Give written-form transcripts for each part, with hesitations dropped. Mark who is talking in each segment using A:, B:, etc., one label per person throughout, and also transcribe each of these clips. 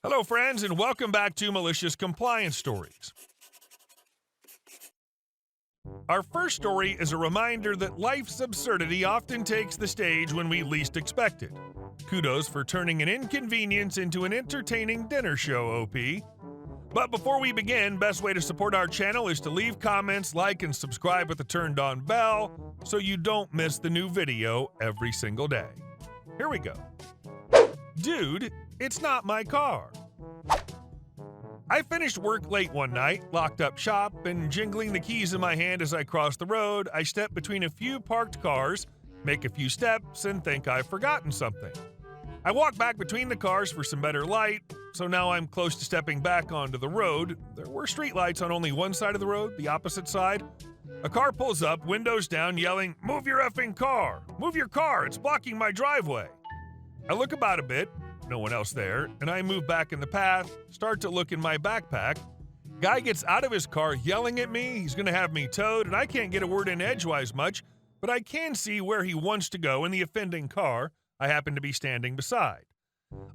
A: Hello, friends, and welcome back to Malicious Compliance Stories. Our first story is a reminder that life's absurdity often takes the stage when we least expect it. Kudos for turning an inconvenience into an entertaining dinner show, OP. But before we begin, best way to support our channel is to leave comments, like, and subscribe with the turned-on bell so you don't miss the new video every single day. Here we go. Dude, it's not my car. I finished work late one night, locked up shop, and jingling the keys in my hand as I crossed the road, I step between a few parked cars, make a few steps, and think I've forgotten something. I walk back between the cars for some better light, so now I'm close to stepping back onto the road. There were streetlights on only one side of the road, the opposite side. A car pulls up, windows down, yelling, "Move your effing car! Move your car! It's blocking my driveway!" I look about a bit, no one else there, and I move back in the path, start to look in my backpack. Guy gets out of his car yelling at me, he's gonna have me towed, and I can't get a word in edgewise much, but I can see where he wants to go in the offending car I happen to be standing beside.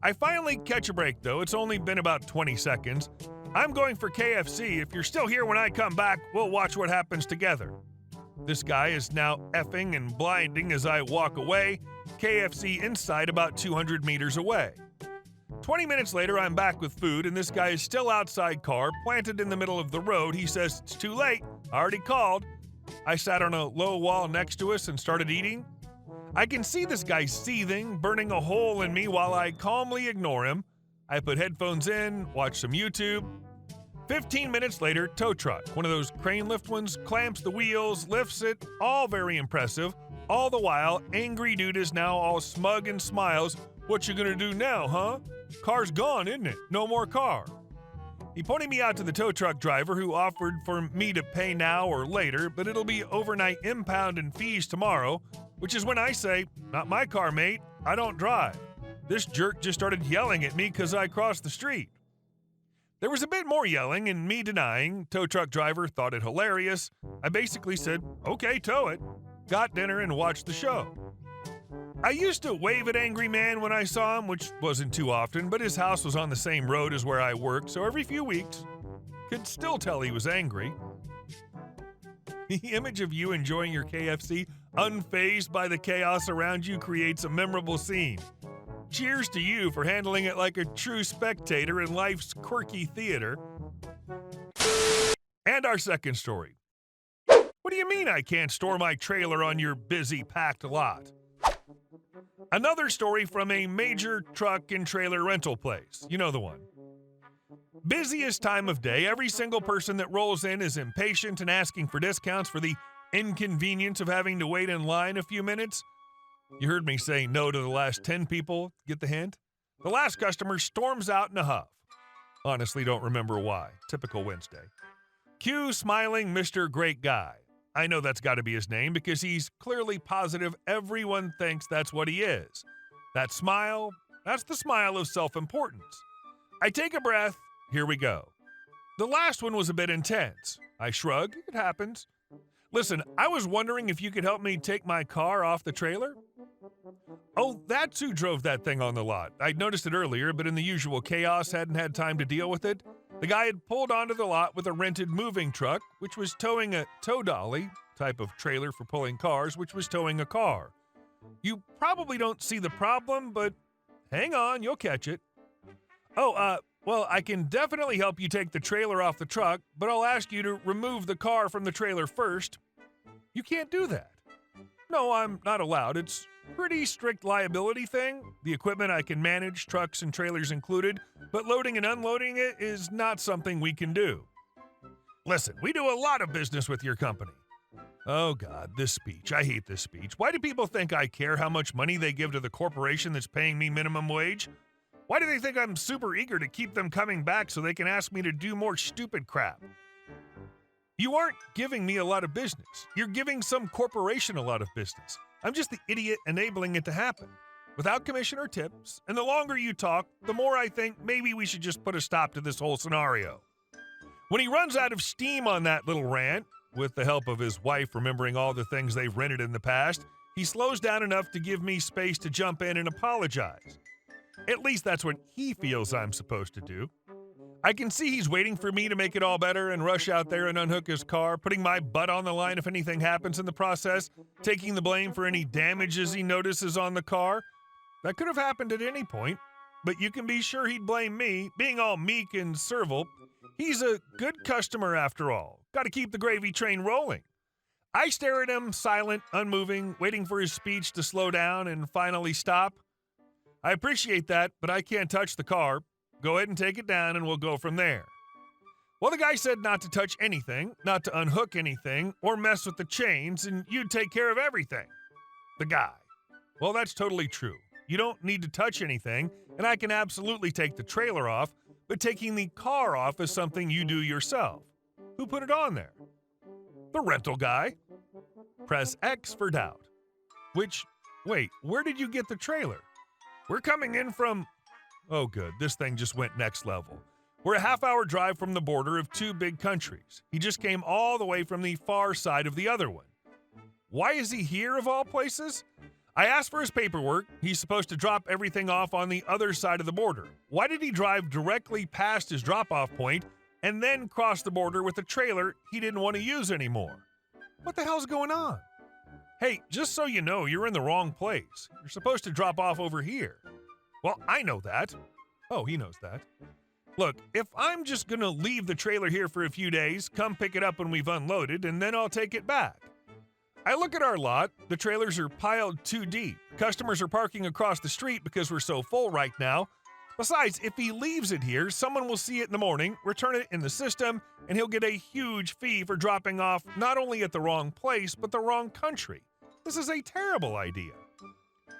A: I finally catch a break though, it's only been about 20 seconds. I'm going for KFC, if you're still here when I come back, we'll watch what happens together. This guy is now effing and blinding as I walk away, KFC inside about 200 meters away. 20 minutes later, I'm back with food, and this guy is still outside car, planted in the middle of the road. He says, "It's too late. I already called." I sat on a low wall next to us and started eating. I can see this guy seething, burning a hole in me while I calmly ignore him. I put headphones in, watch some YouTube. 15 minutes later, tow truck, one of those crane lift ones, clamps the wheels, lifts it, all very impressive. All the while, angry dude is now all smug and smiles. "What you gonna do now, huh? Car's gone, isn't it? No more car." He pointed me out to the tow truck driver who offered for me to pay now or later, but it'll be overnight impound and fees tomorrow, which is when I say, "Not my car, mate. I don't drive." This jerk just started yelling at me because I crossed the street. There was a bit more yelling and me denying. Tow truck driver thought it hilarious. I basically said, "Okay, tow it." Got dinner and watched the show. I used to wave at Angry Man when I saw him, which wasn't too often, but his house was on the same road as where I worked, so every few weeks, could still tell he was angry. The image of you enjoying your KFC, unfazed by the chaos around you, creates a memorable scene. Cheers to you for handling it like a true spectator in life's quirky theater. And our second story. What do you mean I can't store my trailer on your busy, packed lot? Another story from a major truck and trailer rental place. You know the one. Busiest time of day, every single person that rolls in is impatient and asking for discounts for the inconvenience of having to wait in line a few minutes. You heard me say no to the last 10 people, get the hint? The last customer storms out in a huff. Honestly, don't remember why. Typical Wednesday. Cue smiling Mr. Great Guy. I know that's got to be his name because he's clearly positive everyone thinks that's what he is. That smile, that's the smile of self-importance. I take a breath, here we go. The last one was a bit intense. I shrug, it happens. Listen, I was wondering if you could help me take my car off the trailer? Oh, that's who drove that thing on the lot. I'd noticed it earlier, but in the usual chaos, hadn't had time to deal with it. The guy had pulled onto the lot with a rented moving truck, which was towing a tow dolly, type of trailer for pulling cars, which was towing a car. You probably don't see the problem, but hang on, you'll catch it. Well, I can definitely help you take the trailer off the truck, but I'll ask you to remove the car from the trailer first. You can't do that. No, I'm not allowed. It's pretty strict liability thing. The equipment I can manage, trucks and trailers included, but loading and unloading it is not something we can do. Listen, we do a lot of business with your company. Oh God, this speech. I hate this speech. Why do people think I care how much money they give to the corporation that's paying me minimum wage? Why do they think I'm super eager to keep them coming back so they can ask me to do more stupid crap? You aren't giving me a lot of business. You're giving some corporation a lot of business. I'm just the idiot enabling it to happen, without commission or tips, and the longer you talk, the more I think maybe we should just put a stop to this whole scenario. When he runs out of steam on that little rant, with the help of his wife remembering all the things they've rented in the past, he slows down enough to give me space to jump in and apologize. At least that's what he feels I'm supposed to do. I can see he's waiting for me to make it all better and rush out there and unhook his car, putting my butt on the line if anything happens in the process, taking the blame for any damages he notices on the car. That could have happened at any point, but you can be sure he'd blame me, being all meek and servile. He's a good customer after all. Got to keep the gravy train rolling. I stare at him, silent, unmoving, waiting for his speech to slow down and finally stop. I appreciate that, but I can't touch the car. Go ahead and take it down and we'll go from there. Well, the guy said not to touch anything, not to unhook anything, or mess with the chains, and you'd take care of everything. The guy. Well, that's totally true. You don't need to touch anything, and I can absolutely take the trailer off, but taking the car off is something you do yourself. Who put it on there? The rental guy. Press X for doubt. Wait, where did you get the trailer? We're coming in from... Oh good, this thing just went next level. We're a half-hour drive from the border of two big countries. He just came all the way from the far side of the other one. Why is he here of all places? I asked for his paperwork. He's supposed to drop everything off on the other side of the border. Why did he drive directly past his drop-off point and then cross the border with a trailer he didn't want to use anymore? What the hell's going on? Hey, just so you know, you're in the wrong place. You're supposed to drop off over here. Well, I know that. Oh, he knows that. Look, if I'm just gonna leave the trailer here for a few days, come pick it up when we've unloaded, and then I'll take it back. I look at our lot. The trailers are piled too deep. Customers are parking across the street because we're so full right now. Besides, if he leaves it here, someone will see it in the morning, return it in the system, and he'll get a huge fee for dropping off not only at the wrong place, but the wrong country. This is a terrible idea.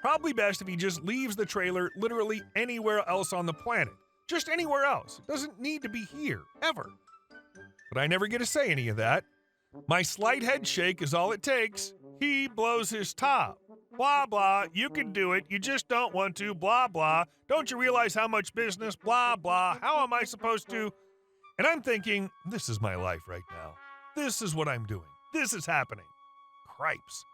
A: Probably best if he just leaves the trailer literally anywhere else on the planet. Just anywhere else. It doesn't need to be here, ever. But I never get to say any of that. My slight head shake is all it takes. He blows his top. Blah, blah, you can do it. You just don't want to. Blah, blah. Don't you realize how much business? Blah, blah. How am I supposed to? And I'm thinking, this is my life right now. This is what I'm doing. This is happening. Cripes.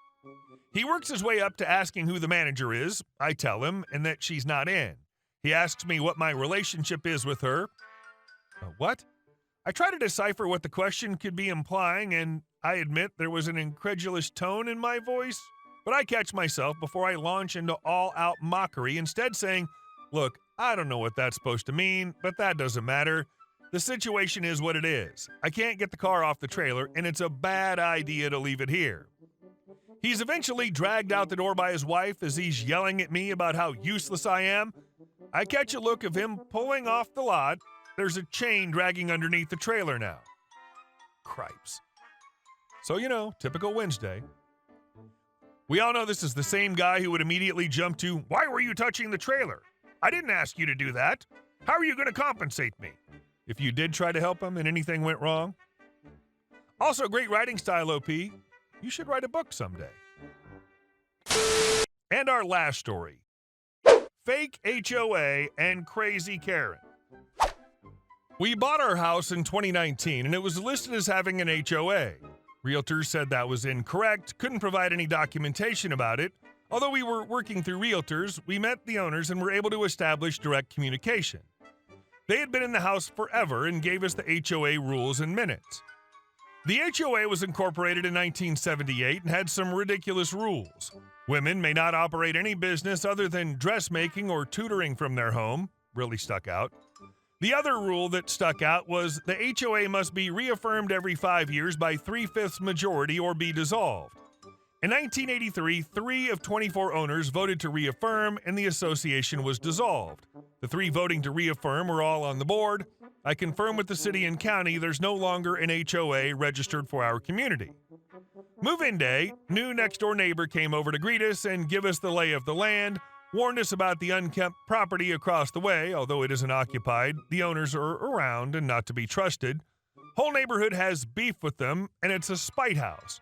A: He works his way up to asking who the manager is. I tell him, and that she's not in. He asks me what my relationship is with her. What? I try to decipher what the question could be implying, and I admit there was an incredulous tone in my voice, but I catch myself before I launch into all-out mockery, instead saying, look, I don't know what that's supposed to mean, but that doesn't matter. The situation is what it is. I can't get the car off the trailer, and it's a bad idea to leave it here. He's eventually dragged out the door by his wife as he's yelling at me about how useless I am. I catch a look of him pulling off the lot. There's a chain dragging underneath the trailer now. Cripes. So, typical Wednesday. We all know this is the same guy who would immediately jump to, why were you touching the trailer? I didn't ask you to do that. How are you going to compensate me? If you did try to help him and anything went wrong. Also, great writing style, OP. You should write a book someday. And our last story. Fake HOA and crazy Karen. We bought our house in 2019 and it was listed as having an HOA. Realtors said that was incorrect, couldn't provide any documentation about it. Although we were working through realtors, we met the owners and were able to establish direct communication. They had been in the house forever and gave us the HOA rules in minutes. The HOA was incorporated in 1978 and had some ridiculous rules. Women may not operate any business other than dressmaking or tutoring from their home. Really stuck out. The other rule that stuck out was the HOA must be reaffirmed every 5 years by 3/5 majority or be dissolved. In 1983, 3 of 24 owners voted to reaffirm and the association was dissolved. The 3 voting to reaffirm were all on the board. I confirm with the city and county there's no longer an HOA registered for our community. Move-in day, new next-door neighbor came over to greet us and give us the lay of the land, warned us about the unkempt property across the way. Although it isn't occupied, the owners are around and not to be trusted. Whole neighborhood has beef with them, and it's a spite house.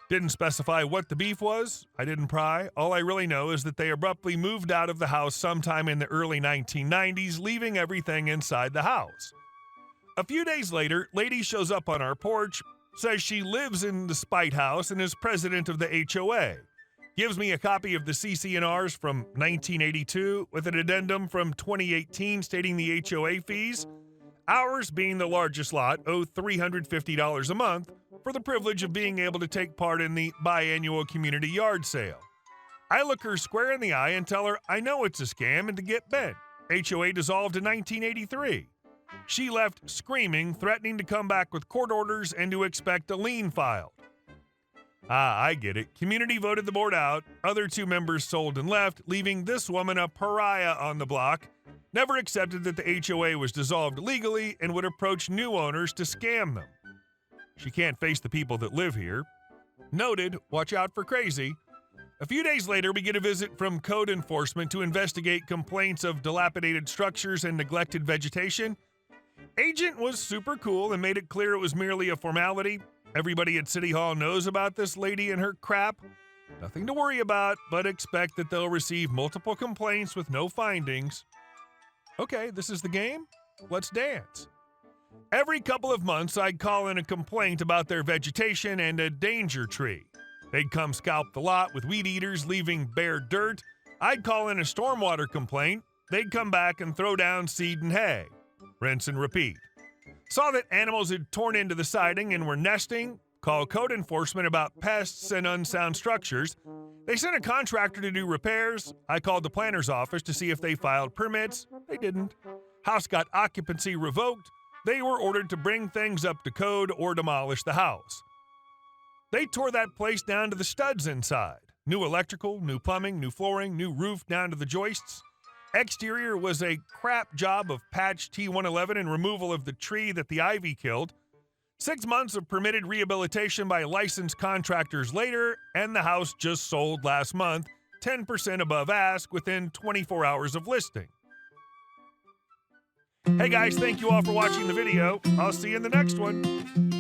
A: Didn't specify what the beef was. I didn't pry. All I really know is that they abruptly moved out of the house sometime in the early 1990s, leaving everything inside the house. A few days later, lady shows up on our porch, says she lives in the spite house and is president of the HOA. Gives me a copy of the CC&Rs from 1982 with an addendum from 2018 stating the HOA fees. Ours, being the largest lot, owe $350 a month for the privilege of being able to take part in the biannual community yard sale. I look her square in the eye and tell her I know it's a scam and to get bent. HOA dissolved in 1983. She left screaming, threatening to come back with court orders and to expect a lien filed. I get it. Community voted the board out. Other two members sold and left, leaving this woman a pariah on the block. Never accepted that the HOA was dissolved legally and would approach new owners to scam them. She can't face the people that live here. Noted, watch out for crazy. A few days later, we get a visit from code enforcement to investigate complaints of dilapidated structures and neglected vegetation. Agent was super cool and made it clear it was merely a formality. Everybody at City Hall knows about this lady and her crap. Nothing to worry about, but expect that they'll receive multiple complaints with no findings. Okay, this is the game? Let's dance. Every couple of months, I'd call in a complaint about their vegetation and a danger tree. They'd come scalp the lot with weed eaters, leaving bare dirt. I'd call in a stormwater complaint. They'd come back and throw down seed and hay. Rinse and repeat. Saw that animals had torn into the siding and were nesting. Call code enforcement about pests and unsound structures. They sent a contractor to do repairs. I called the planner's office to see if they filed permits. They didn't. House got occupancy revoked. They were ordered to bring things up to code or demolish the house. They tore that place down to the studs inside. New electrical, new plumbing, new flooring, new roof down to the joists. Exterior was a crap job of patch T111 and removal of the tree that the ivy killed. 6 months of permitted rehabilitation by licensed contractors later, and the house just sold last month, 10% above ask within 24 hours of listing. Hey guys, thank you all for watching the video. I'll see you in the next one.